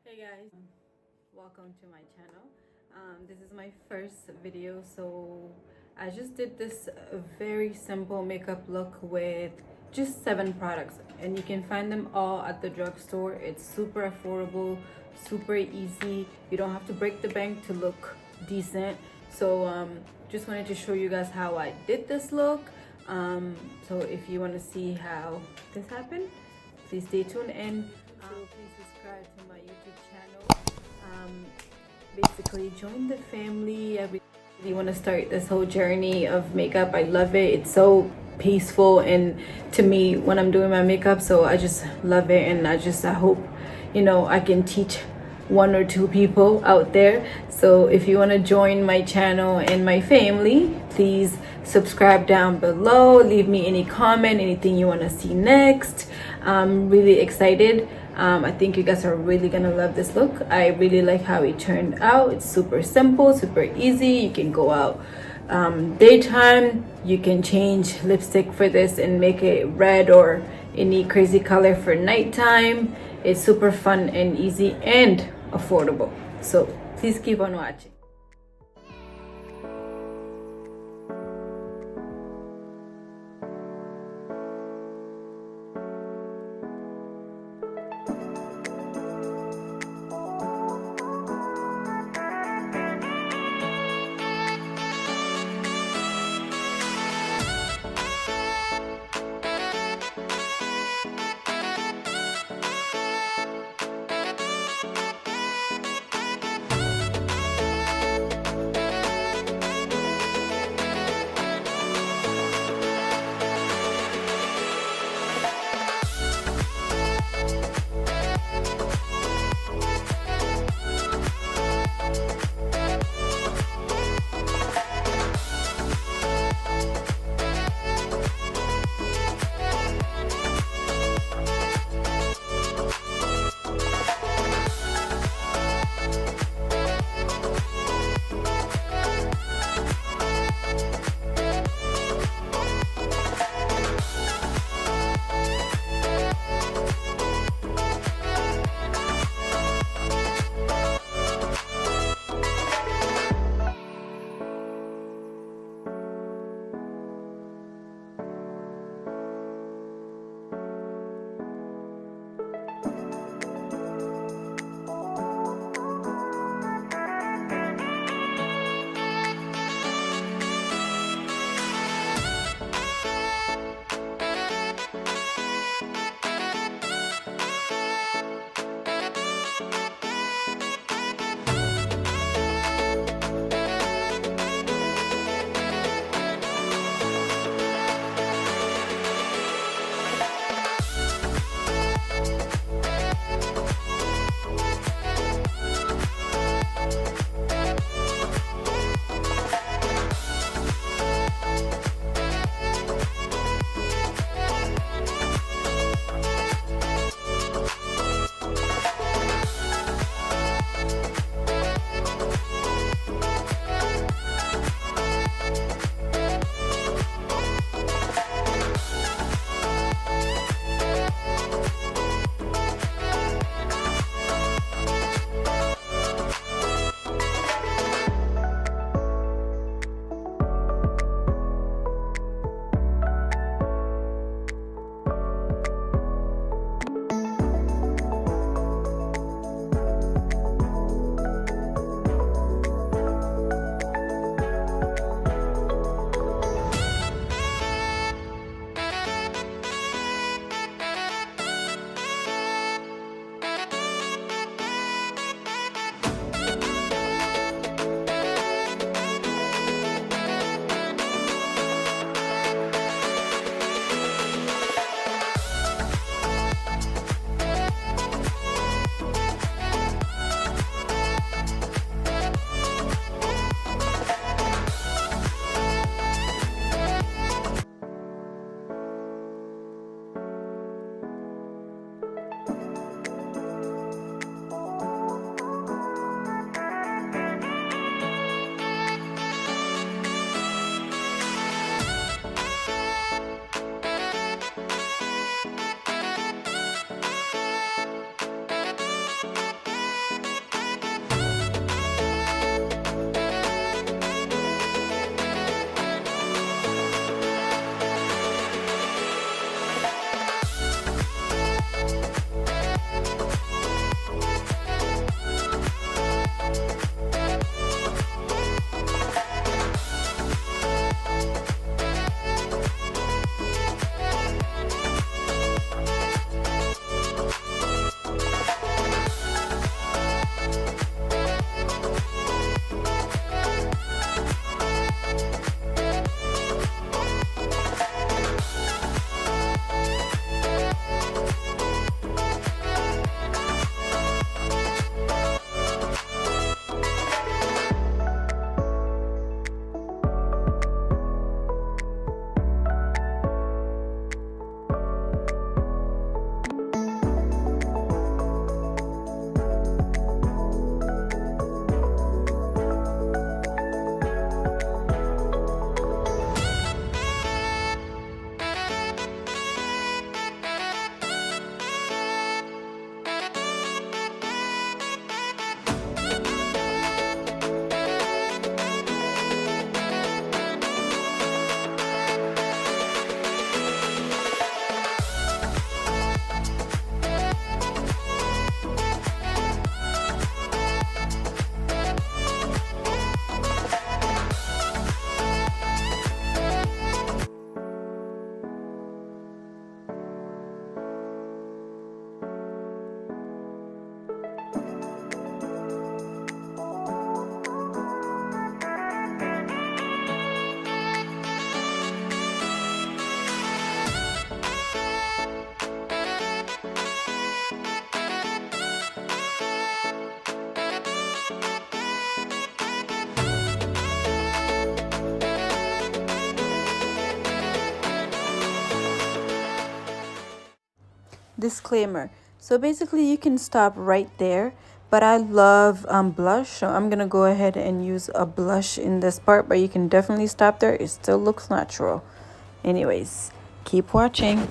Hey guys, welcome to my channel. This is my first video, so I just did this very simple makeup look with just 7 products, and you can find them all at the drugstore. It's super affordable, super easy. You don't have to break the bank to look decent. So just wanted to show you guys how I did this look. So if you want to see how this happened, please stay tuned in. Please subscribe to my YouTube channel. Basically join the family. I really want to start this whole journey of makeup. I love it. It's so peaceful and to me when I'm doing my makeup, so I just love it, and I hope I can teach 1 or 2 people out there. So if you want to join my channel and my family, please subscribe down below. Leave me any comment, anything you want to see next. I'm really excited. I think you guys are really gonna love this look. I really like how it turned out. It's super simple, super easy. You can go out daytime. You can change lipstick for this and make it red or any crazy color for nighttime. It's super fun and easy and affordable. So please keep on watching. disclaimer. So basically you can stop right there, but I love blush, so I'm gonna go ahead and use a blush in this part, but you can definitely stop there. It still looks natural. Anyways, keep watching.